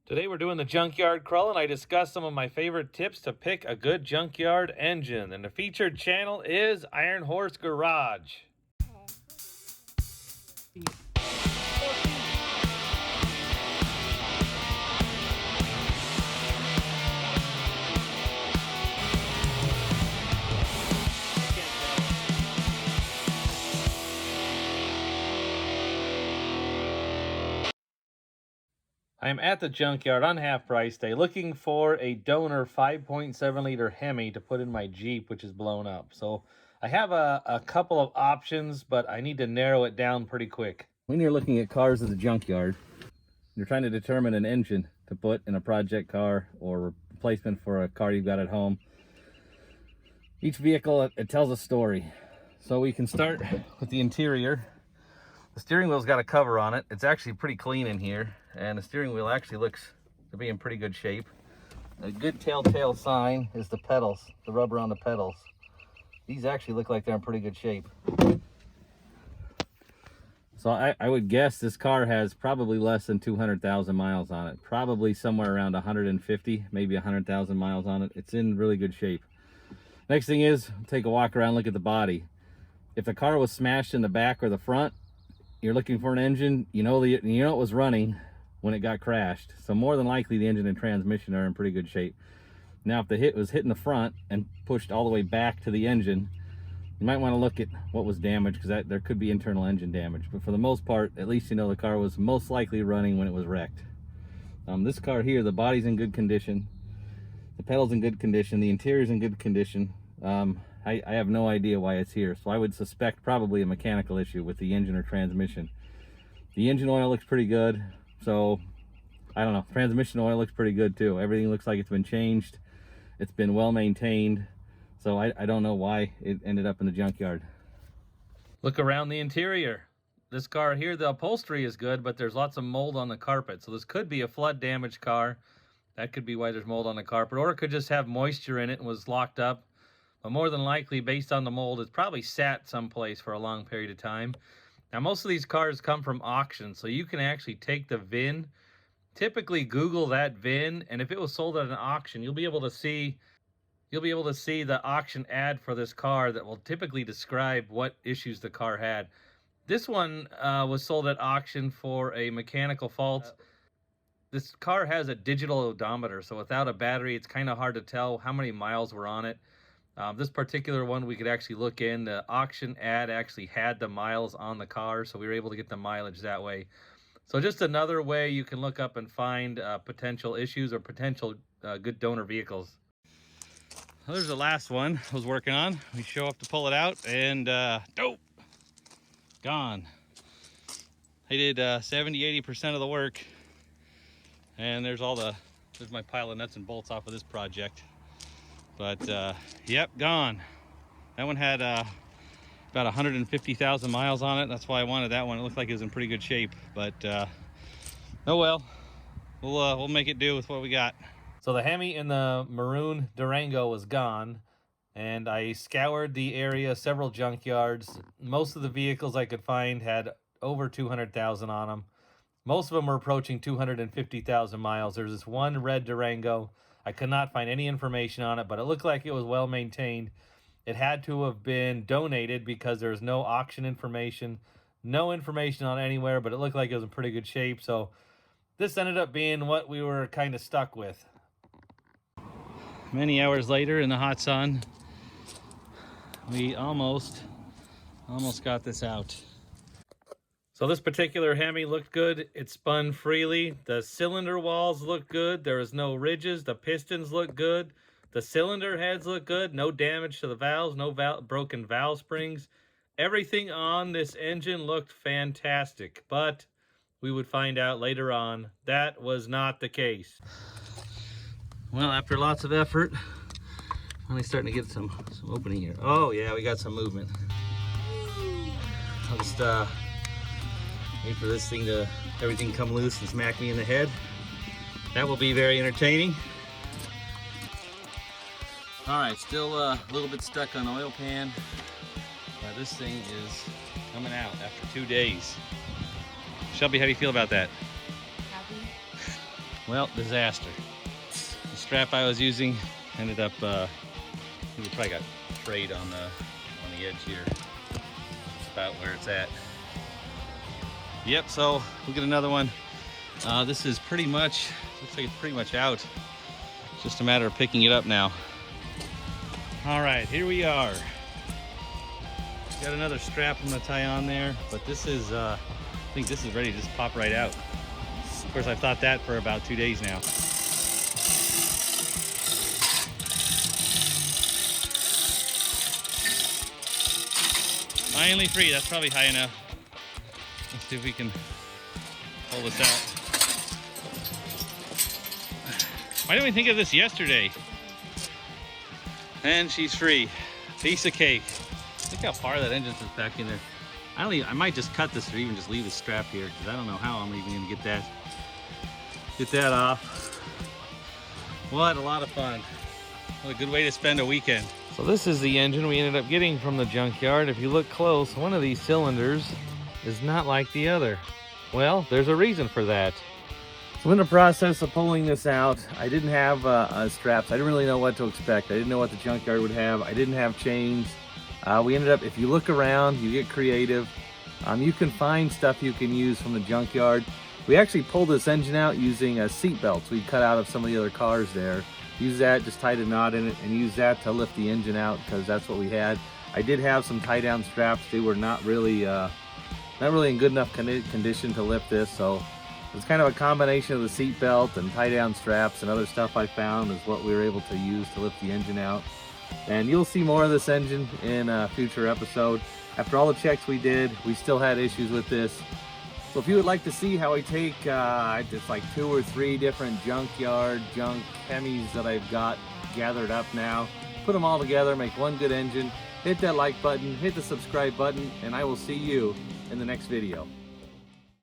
Today we're doing the junkyard crawl, and I discuss some of my favorite tips to pick a good junkyard engine. And the featured channel is Iron Horse Garage. I am at the junkyard on half price day looking for a donor 5.7 liter HEMI to put in my Jeep, which is blown up. So I have a couple of options, but I need to narrow it down pretty quick. When you're looking at cars at the junkyard, you're trying to determine an engine to put in a project car or replacement for a car you've got at home. Each vehicle, it tells a story. So we can start with the interior. The steering wheel's got a cover on it. It's actually pretty clean in here, and the steering wheel actually looks to be in pretty good shape. A good telltale sign is the pedals, the rubber on the pedals. These actually look like they're in pretty good shape. So I would guess this car has probably less than 200,000 miles on it. Probably somewhere around 150, maybe 100,000 miles on it. It's in really good shape. Next thing is, take a walk around, look at the body. If the car was smashed in the back or the front, you're looking for an engine, you know it was running when it got crashed. So more than likely the engine and transmission are in pretty good shape. Now if the hit was hitting the front and pushed all the way back to the engine, you might want to look at what was damaged, because there could be internal engine damage. But for the most part, at least you know the car was most likely running when it was wrecked. This car here, the body's in good condition, the pedal's in good condition, the interior's in good condition. I have no idea why it's here, so I would suspect probably a mechanical issue with the engine or transmission. The engine oil looks pretty good, so I don't know. Transmission oil looks pretty good too. Everything looks like it's been changed. It's been well maintained, so I don't know why it ended up in the junkyard. Look around the interior. This car here, the upholstery is good, but there's lots of mold on the carpet, so this could be a flood damaged car. That could be why there's mold on the carpet, or it could just have moisture in it and was locked up. But more than likely, based on the mold, it's probably sat someplace for a long period of time. Now, most of these cars come from auctions, so you can actually take the VIN. Typically, Google that VIN, and if it was sold at an auction, you'll be able to see the auction ad for this car that will typically describe what issues the car had. This one was sold at auction for a mechanical fault. This car has a digital odometer, so without a battery, it's kind of hard to tell how many miles were on it. This particular one, we could actually look in. The auction ad actually had the miles on the car, so we were able to get the mileage that way. So just another way you can look up and find potential issues or potential good donor vehicles. Well, there's the last one I was working on. We show up to pull it out, and dope, gone. I did 70-80% of the work, and there's my pile of nuts and bolts off of this project. But yep, gone. That one had about 150,000 miles on it. That's why I wanted that one. It looked like it was in pretty good shape, but oh well, we'll make it do with what we got. So the HEMI in the maroon Durango was gone, and I scoured the area, several junkyards. Most of the vehicles I could find had over 200,000 on them. Most of them were approaching 250,000 miles. There's this one red Durango. I could not find any information on it, but it looked like it was well maintained. It had to have been donated because there's no auction information, no information on anywhere, but it looked like it was in pretty good shape. So this ended up being what we were kind of stuck with. Many hours later in the hot sun, we almost got this out. So this particular HEMI looked good. It spun freely. The cylinder walls look good. There is no ridges. The pistons look good. The cylinder heads look good. No damage to the valves. No broken valve springs. Everything on this engine looked fantastic. But we would find out later on that was not the case. Well, after lots of effort, finally starting to get some opening here. Oh yeah, we got some movement. I'll just wait for this thing to everything come loose and smack me in the head. That will be very entertaining. All right, still a little bit stuck on the oil pan, but this thing is coming out after 2 days. Shelby, how do you feel about that? Happy. Well, disaster. The strap I was using ended up, it probably got frayed on the edge here. That's about where it's at. Yep, so we'll get another one. This is pretty much, looks like it's pretty much out. It's just a matter of picking it up now. All right, here we are. Got another strap I'm gonna tie on there, but this is, I think this is ready to just pop right out. Of course, I've thought that for about 2 days now. Finally free, that's probably high enough. Let's see if we can pull this out. Why didn't we think of this yesterday? And she's free. Piece of cake. Look how far that engine's back in there. I might just cut this or even just leave the strap here because I don't know how I'm even gonna get that off. What a lot of fun. What a good way to spend a weekend. So this is the engine we ended up getting from the junkyard. If you look close, one of these cylinders is not like the other. Well, there's a reason for that. So in the process of pulling this out, I didn't have straps. I didn't really know what to expect. I didn't know what the junkyard would have. I didn't have chains. We ended up, if you look around, you get creative. You can find stuff you can use from the junkyard. We actually pulled this engine out using seat belts we cut out of some of the other cars there. Use that, just tied a knot in it, and use that to lift the engine out because that's what we had. I did have some tie-down straps. They were not really in good enough condition to lift this, so it's kind of a combination of the seat belt and tie-down straps and other stuff I found is what we were able to use to lift the engine out. And you'll see more of this engine in a future episode. After all the checks we did, we still had issues with this. So if you would like to see how I take just like 2 or 3 different junkyard junk HEMIs that I've got gathered up now, put them all together, make one good engine, hit that like button, hit the subscribe button, and I will see you in the next video.